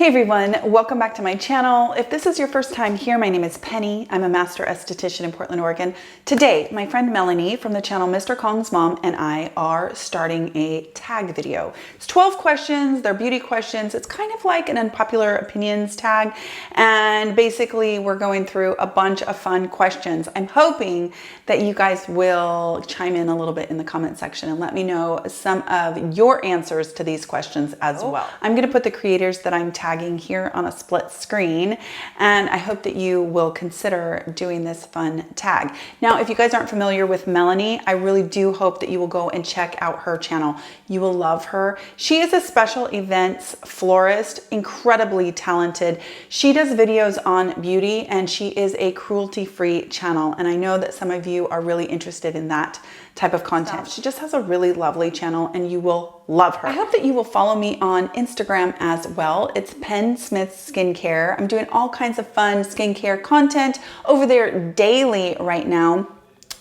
Hey everyone, welcome back to my channel. If this is your first time here, my name is Penny. I'm a master esthetician in Portland, Oregon. Today, my friend Melanie from the channel MrKongsMom and I are starting a tag video. It's 12 questions, they're beauty questions. It's kind of like an unpopular opinions tag. And basically we're going through a bunch of fun questions. I'm hoping that you guys will chime in a little bit in the comment section and let me know some of your answers to these questions as well. I'm gonna put the creators that I'm tagging here on a split screen, and I hope that you will consider doing this fun tag. Now, if you guys aren't familiar with Melanie, I really do hope that you will go and check out her channel. You will love her. She is a special events florist, incredibly talented. She does videos on beauty and she is a cruelty-free channel. And I know that some of you are really interested in that type of content. She just has a really lovely channel and you will love her. I hope that you will follow me on Instagram as well. It's PENN.SMITH.SKINCARE. I'm doing all kinds of fun skincare content over there daily right now.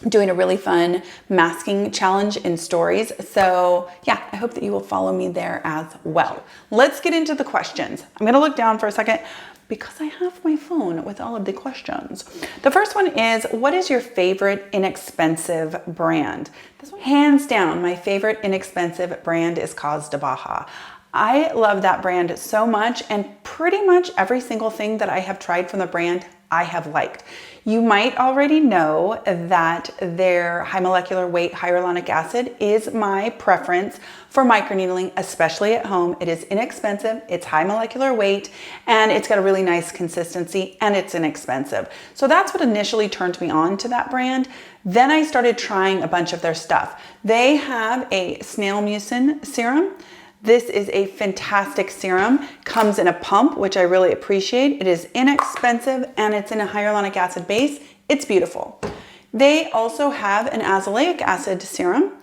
I'm doing a really fun masking challenge in stories. So yeah, I hope that you will follow me there as well. Let's get into the questions. I'm gonna look down for a second because I have my phone with all of the questions. The first one is, what is your favorite inexpensive brand? This one, hands down, my favorite inexpensive brand is CDB. I love that brand so much, and pretty much every single thing that I have tried from the brand, I have liked. You might already know that their high molecular weight hyaluronic acid is my preference for microneedling, especially at home. It is inexpensive, it's high molecular weight, and it's got a really nice consistency, and it's inexpensive. So that's what initially turned me on to that brand. Then I started trying a bunch of their stuff. They have a Snail Mucin serum. This is a fantastic serum, comes in a pump, which I really appreciate. It is inexpensive and it's in a hyaluronic acid base. It's beautiful. They also have an azelaic acid serum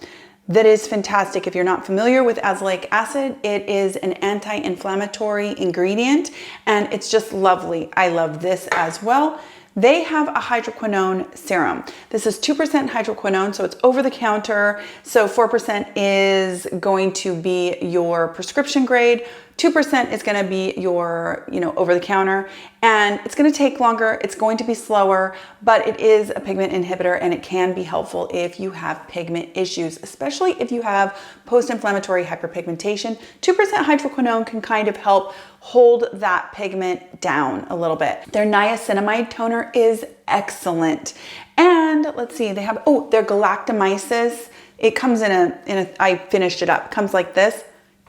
that is fantastic. If you're not familiar with azelaic acid, it is an anti-inflammatory ingredient and it's just lovely. I love this as well. They have a hydroquinone serum. This is 2% hydroquinone, so it's over the counter. So 4% is going to be your prescription grade. 2% is gonna be your, over the counter, and it's gonna take longer, it's going to be slower, but it is a pigment inhibitor and it can be helpful if you have pigment issues, especially if you have post-inflammatory hyperpigmentation. 2% hydroquinone can kind of help hold that pigment down a little bit. Their niacinamide toner is excellent. And let's see, they have, their Galactomyces. It comes I finished it up, it comes like this.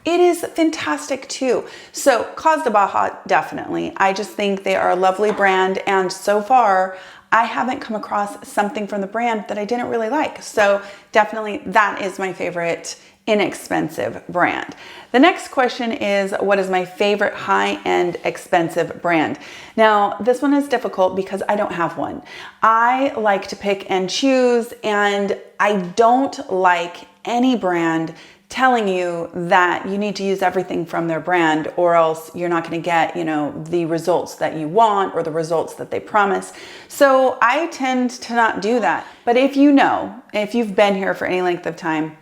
It is fantastic too. So CDB, definitely. I just think they are a lovely brand, and so far I haven't come across something from the brand that I didn't really like. So definitely that is my favorite inexpensive brand. The next question is, what is my favorite high-end expensive brand? Now, this one is difficult because I don't have one. I like to pick and choose, and I don't like any brand telling you that you need to use everything from their brand or else you're not going to get, the results that you want or the results that they promise. So I tend to not do that. But if you've been here for any length of time,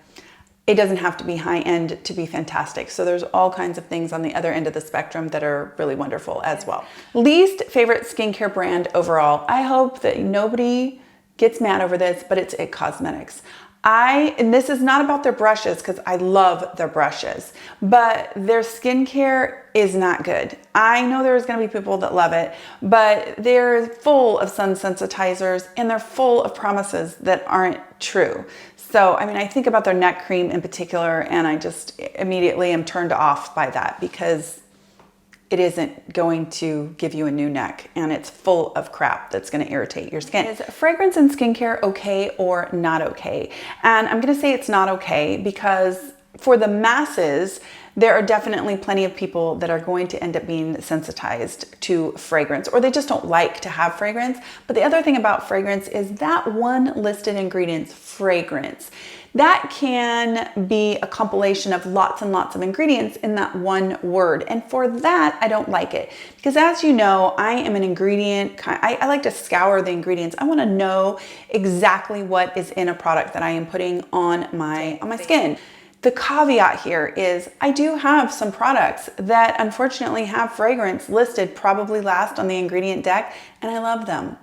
it doesn't have to be high end to be fantastic. So there's all kinds of things on the other end of the spectrum that are really wonderful as well. Least favorite skincare brand overall. I hope that nobody gets mad over this, but it's IT Cosmetics. And this is not about their brushes because I love their brushes, but their skincare is not good. I know there's going to be people that love it, but they're full of sun sensitizers and they're full of promises that aren't true. So, I think about their neck cream in particular, and I just immediately am turned off by that because it isn't going to give you a new neck, and it's full of crap that's going to irritate your skin. Is fragrance and skincare okay or not okay? And I'm going to say it's not okay because for the masses, there are definitely plenty of people that are going to end up being sensitized to fragrance, or they just don't like to have fragrance. But the other thing about fragrance is that one listed ingredients, fragrance, that can be a compilation of lots and lots of ingredients in that one word. And for that, I don't like it. Because as you know, I am an ingredient, I like to scour the ingredients. I want to know exactly what is in a product that I am putting on my skin. The caveat here is I do have some products that unfortunately have fragrance listed probably last on the ingredient deck, and I love them.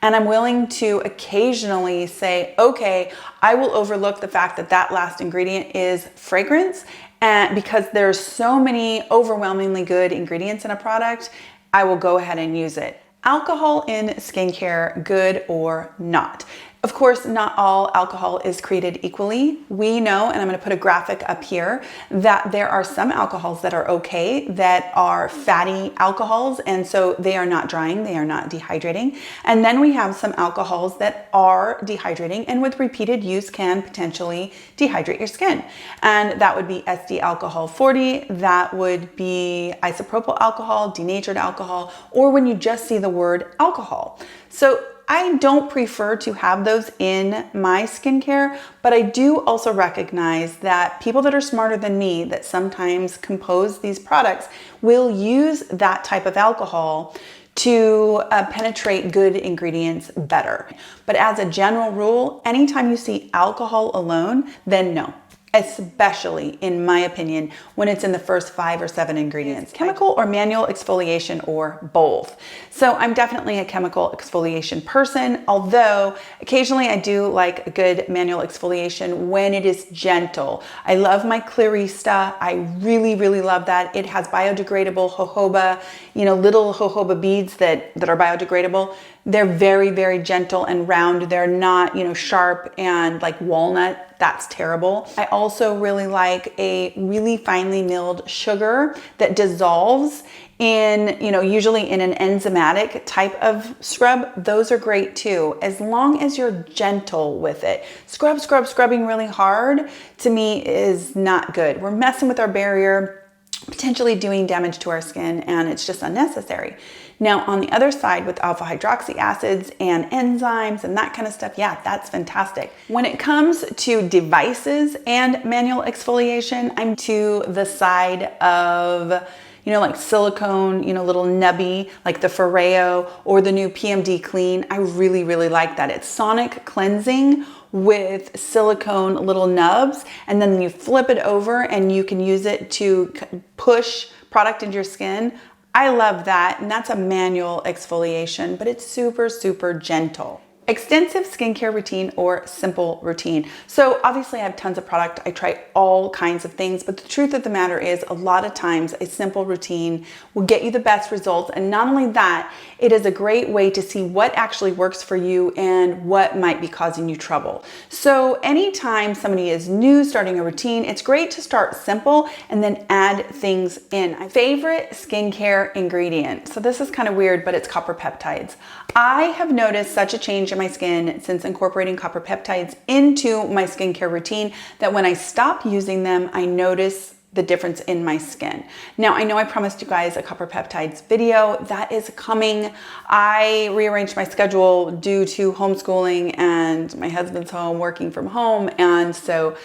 And I'm willing to occasionally say, okay, I will overlook the fact that that last ingredient is fragrance, and because there's so many overwhelmingly good ingredients in a product, I will go ahead and use it. Alcohol in skincare, good or not? Of course, not all alcohol is created equally. We know, and I'm going to put a graphic up here, that there are some alcohols that are okay, that are fatty alcohols, and so they are not drying, they are not dehydrating. And then we have some alcohols that are dehydrating and with repeated use can potentially dehydrate your skin. And that would be SD alcohol 40, that would be isopropyl alcohol, denatured alcohol, or when you just see the word alcohol. So I don't prefer to have those in my skincare, but I do also recognize that people that are smarter than me that sometimes compose these products will use that type of alcohol to penetrate good ingredients better. But as a general rule, anytime you see alcohol alone, then no. Especially, in my opinion, when it's in the first 5 or 7 ingredients. Chemical or manual exfoliation or both. So I'm definitely a chemical exfoliation person, although occasionally I do like a good manual exfoliation when it is gentle. I love my Clearista. I really, really love that. It has biodegradable jojoba, little jojoba beads that are biodegradable. They're very, very gentle and round. They're not, sharp and like walnut. That's terrible. I also really like a really finely milled sugar that dissolves in, usually in an enzymatic type of scrub. Those are great too, as long as you're gentle with it. Scrubbing really hard to me is not good. We're messing with our barrier, potentially doing damage to our skin, and it's just unnecessary. Now, on the other side with alpha hydroxy acids and enzymes and that kind of stuff, yeah, that's fantastic. When it comes to devices and manual exfoliation, I'm to the side of, like silicone, little nubby, like the Foreo or the new PMD Clean. I really, really like that. It's sonic cleansing with silicone little nubs, and then you flip it over and you can use it to push product into your skin. I love that, and that's a manual exfoliation, but it's super, super gentle. Extensive skincare routine or simple routine. So obviously I have tons of product. I try all kinds of things, but the truth of the matter is a lot of times a simple routine will get you the best results. And not only that, it is a great way to see what actually works for you and what might be causing you trouble. So anytime somebody is new starting a routine, it's great to start simple and then add things in. My favorite skincare ingredient. So this is kind of weird, but it's copper peptides. I have noticed such a change in my skin since incorporating copper peptides into my skincare routine that when I stop using them, I notice the difference in my skin. Now, I know I promised you guys a copper peptides video. That is coming. I rearranged my schedule due to homeschooling and my husband's home, working from home. And so,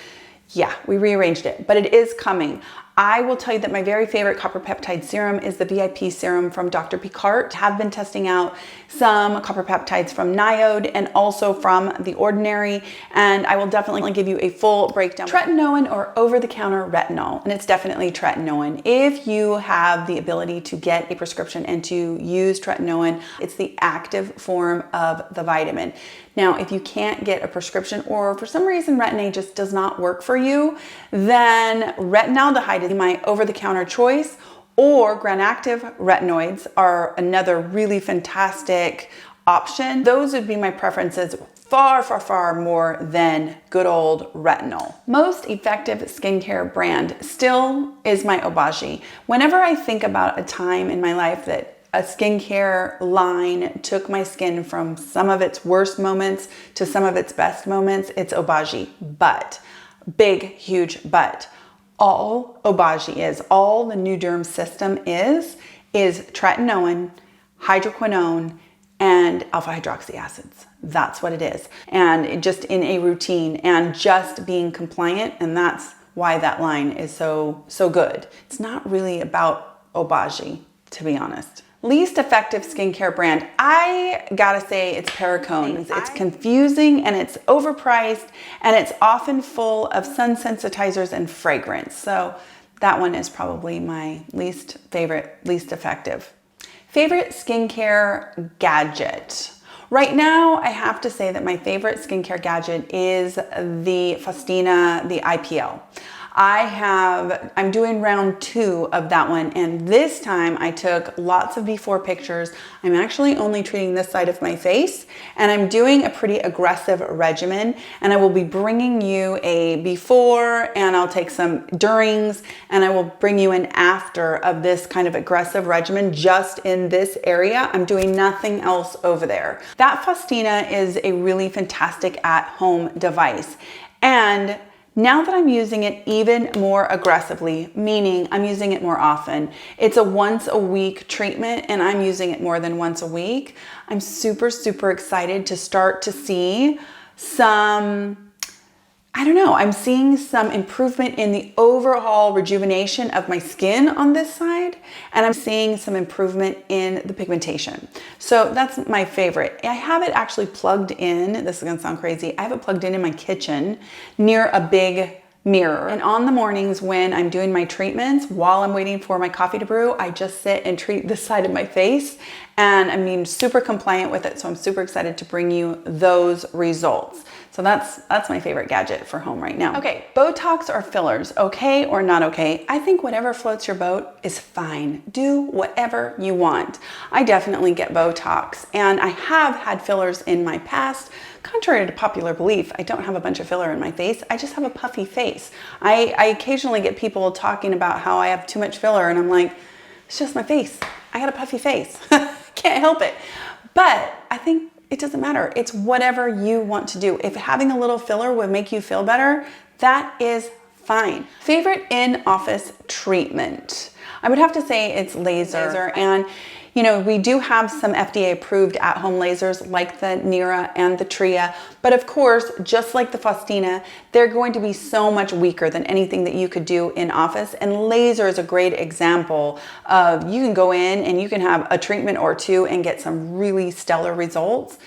yeah, we rearranged it, but it is coming. I will tell you that my very favorite copper peptide serum is the VIP serum from Dr. Picard. I have been testing out some copper peptides from Niode and also from The Ordinary, and I will definitely give you a full breakdown. Tretinoin or over-the-counter retinol, and it's definitely tretinoin. If you have the ability to get a prescription and to use tretinoin, it's the active form of the vitamin. Now, if you can't get a prescription or for some reason Retin-A just does not work for you, then retinaldehyde is my over-the-counter choice, or gram-active retinoids are another really fantastic option. Those would be my preferences far more than good old retinol. Most effective skincare brand still is my Obagi. Whenever I think about a time in my life that a skincare line took my skin from some of its worst moments to some of its best moments, it's Obagi. But, big, huge but, all Obagi is, all the Nuderm system is tretinoin, hydroquinone, and alpha hydroxy acids. That's what it is. And just in a routine and just being compliant, and that's why that line is so good. It's not really about Obagi, to be honest. Least effective skincare brand. I gotta say it's Perricone. It's confusing and it's overpriced and it's often full of sun sensitizers and fragrance. So that one is probably my least favorite, least effective. Favorite skincare gadget. Right now, I have to say that my favorite skincare gadget is the Faustina, the IPL. I'm doing round 2 of that one, and this time I took lots of before pictures. I'm actually only treating this side of my face, and I'm doing a pretty aggressive regimen, and I will be bringing you a before, and I'll take some durings, and I will bring you an after of this kind of aggressive regimen just in this area. I'm doing nothing else over there. That Faustina is a really fantastic at-home device, and now that I'm using it even more aggressively, meaning I'm using it more often, it's a once a week treatment and I'm using it more than once a week, I'm super, super excited to start to see I'm seeing some improvement in the overall rejuvenation of my skin on this side, and I'm seeing some improvement in the pigmentation. So that's my favorite. I have it actually plugged in, this is gonna sound crazy, I have it plugged in my kitchen near a big mirror. And on the mornings when I'm doing my treatments, while I'm waiting for my coffee to brew, I just sit and treat this side of my face, and I'm being super compliant with it, so I'm super excited to bring you those results. So that's my favorite gadget for home right now. Okay, Botox or fillers, okay or not okay? I think whatever floats your boat is fine. Do whatever you want. I definitely get Botox, and I have had fillers in my past. Contrary to popular belief, I don't have a bunch of filler in my face. I just have a puffy face. I occasionally get people talking about how I have too much filler, and I'm like, it's just my face. I got a puffy face. Can't help it. But I think it doesn't matter. It's whatever you want to do. If having a little filler would make you feel better, that is fine. Favorite in-office treatment. I would have to say it's laser. And you know, we do have some FDA approved at-home lasers like the Nira and the Tria, but of course, just like the Faustina, they're going to be so much weaker than anything that you could do in office. And laser is a great example of, you can go in and you can have a treatment or two and get some really stellar results.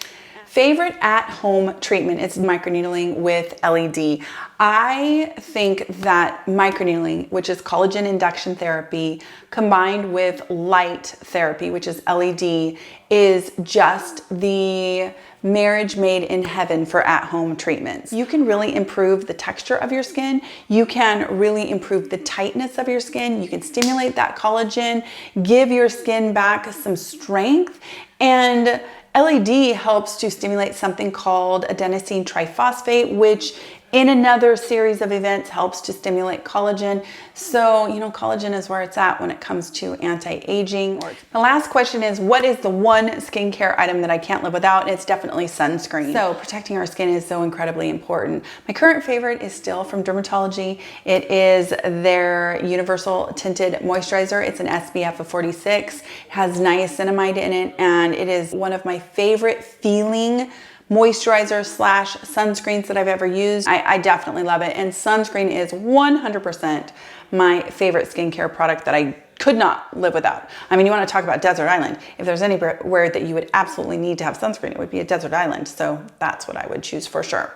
Favorite at-home treatment is microneedling with LED. I think that microneedling, which is collagen induction therapy, combined with light therapy, which is LED, is just the marriage made in heaven for at-home treatments. You can really improve the texture of your skin. You can really improve the tightness of your skin. You can stimulate that collagen, give your skin back some strength, and LED helps to stimulate something called adenosine triphosphate, which in another series of events helps to stimulate collagen. So, you know, collagen is where it's at when it comes to anti-aging. The last question is, what is the one skincare item that I can't live without? It's definitely sunscreen. So protecting our skin is so incredibly important. My current favorite is still from Drmtlgy. It is their Universal Tinted Moisturizer. It's an SPF of 46. It has niacinamide in it, and it is one of my favorite feeling moisturizer slash sunscreens that I've ever used. I definitely love it. And sunscreen is 100% my favorite skincare product that I could not live without. I mean, you want to talk about desert island. If there's anywhere that you would absolutely need to have sunscreen, it would be a desert island. So that's what I would choose for sure.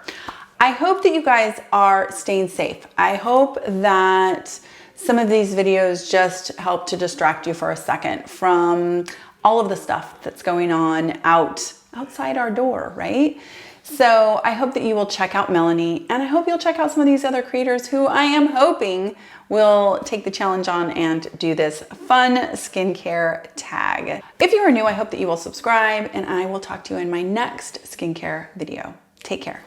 I hope that you guys are staying safe. I hope that some of these videos just help to distract you for a second from all of the stuff that's going on outside our door, right? So I hope that you will check out Melanie, and I hope you'll check out some of these other creators who I am hoping will take the challenge on and do this fun skincare tag. If you are new, I hope that you will subscribe, and I will talk to you in my next skincare video. Take care.